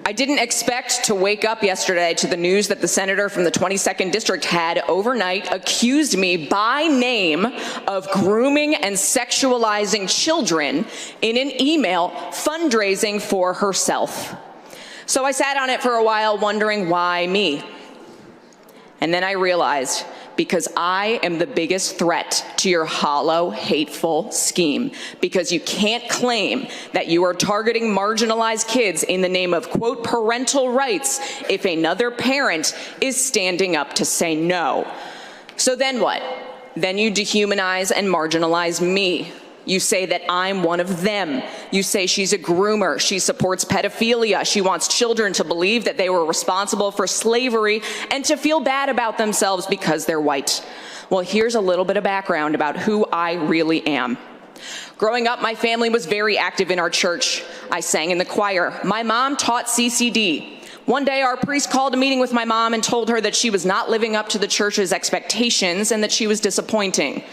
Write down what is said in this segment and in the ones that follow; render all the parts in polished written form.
I didn't expect to wake up yesterday to the news that the senator from the 22nd district had overnight accused me by name of grooming and sexualizing children in an email fundraising for herself. So I sat on it for a while wondering why me. And then I realized, because I am the biggest threat to your hollow, hateful scheme. Because you can't claim that you are targeting marginalized kids in the name of, quote, parental rights if another parent is standing up to say no. So then what? Then you dehumanize and marginalize me. You say that I'm one of them. You say she's a groomer. She supports pedophilia. She wants children to believe that they were responsible for slavery and to feel bad about themselves because they're white. Well, here's a little bit of background about who I really am. Growing up, my family was very active in our church. I sang in the choir. My mom taught CCD. One day, our priest called a meeting with my mom and told her that she was not living up to the church's expectations and that she was disappointing.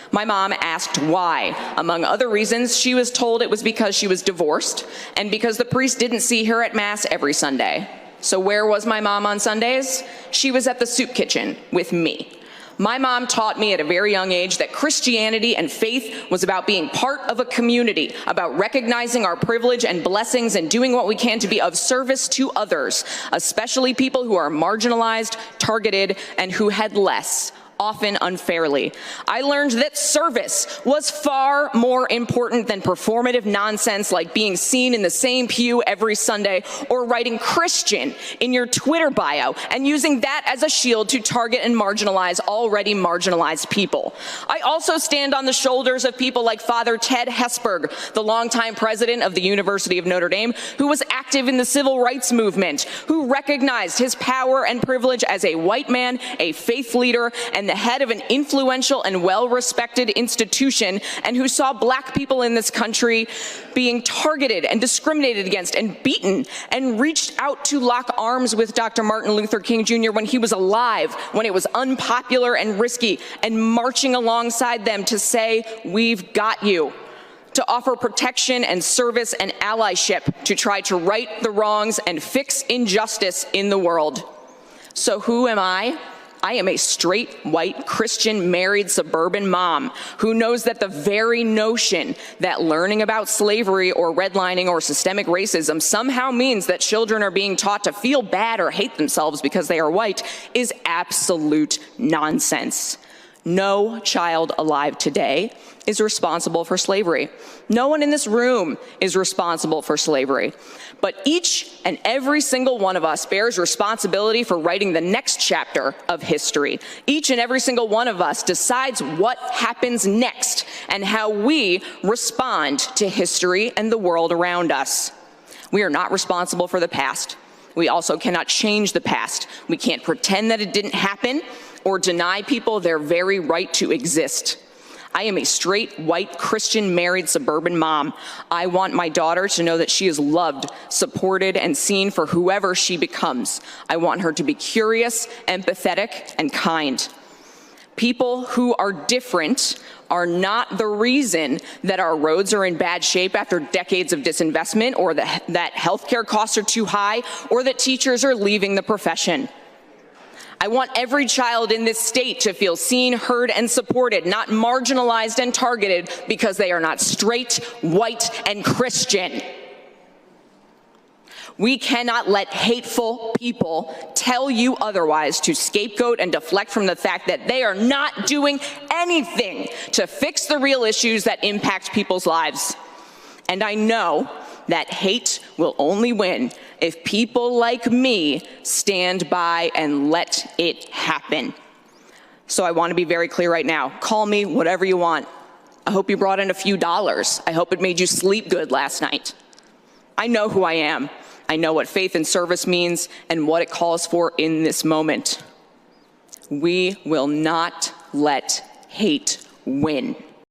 My mom asked why. Among other reasons, she was told it was because she was divorced and because the priest didn't see her at Mass every Sunday. So where was my mom on Sundays? She was at the soup kitchen with me. My mom taught me at a very young age that Christianity and faith was about being part of a community, about recognizing our privilege and blessings and doing what we can to be of service to others, especially people who are marginalized, targeted, and who had less, often unfairly. I learned that service was far more important than performative nonsense like being seen in the same pew every Sunday or writing Christian in your Twitter bio and using that as a shield to target and marginalize already marginalized people. I also stand on the shoulders of people like Father Ted Hesburgh, the longtime president of the University of Notre Dame, who was active in the civil rights movement, who recognized his power and privilege as a white man, a faith leader, and the head of an influential and well-respected institution, and who saw black people in this country being targeted and discriminated against and beaten, and reached out to lock arms with Dr. Martin Luther King Jr. when he was alive, when it was unpopular and risky, and marching alongside them to say, "We've got you," to offer protection and service and allyship to try to right the wrongs and fix injustice in the world. So who am I? I am a straight, white, Christian, married, suburban mom who knows that the very notion that learning about slavery or redlining or systemic racism somehow means that children are being taught to feel bad or hate themselves because they are white is absolute nonsense. No child alive today is responsible for slavery. No one in this room is responsible for slavery. But each and every single one of us bears responsibility for writing the next chapter of history. Each and every single one of us decides what happens next and how we respond to history and the world around us. We are not responsible for the past. We also cannot change the past. We can't pretend that it didn't happen or deny people their very right to exist. I am a straight, white, Christian, married, suburban mom. I want my daughter to know that she is loved, supported, and seen for whoever she becomes. I want her to be curious, empathetic, and kind. People who are different are not the reason that our roads are in bad shape after decades of disinvestment, or that healthcare costs are too high, or that teachers are leaving the profession. I want every child in this state to feel seen, heard, and supported, not marginalized and targeted because they are not straight, white, and Christian. We cannot let hateful people tell you otherwise, to scapegoat and deflect from the fact that they are not doing anything to fix the real issues that impact people's lives. And I know that hate will only win if people like me stand by and let it happen. So I want to be very clear right now. Call me whatever you want. I hope you brought in a few dollars. I hope it made you sleep good last night. I know who I am. I know what faith and service means and what it calls for in this moment. We will not let hate win.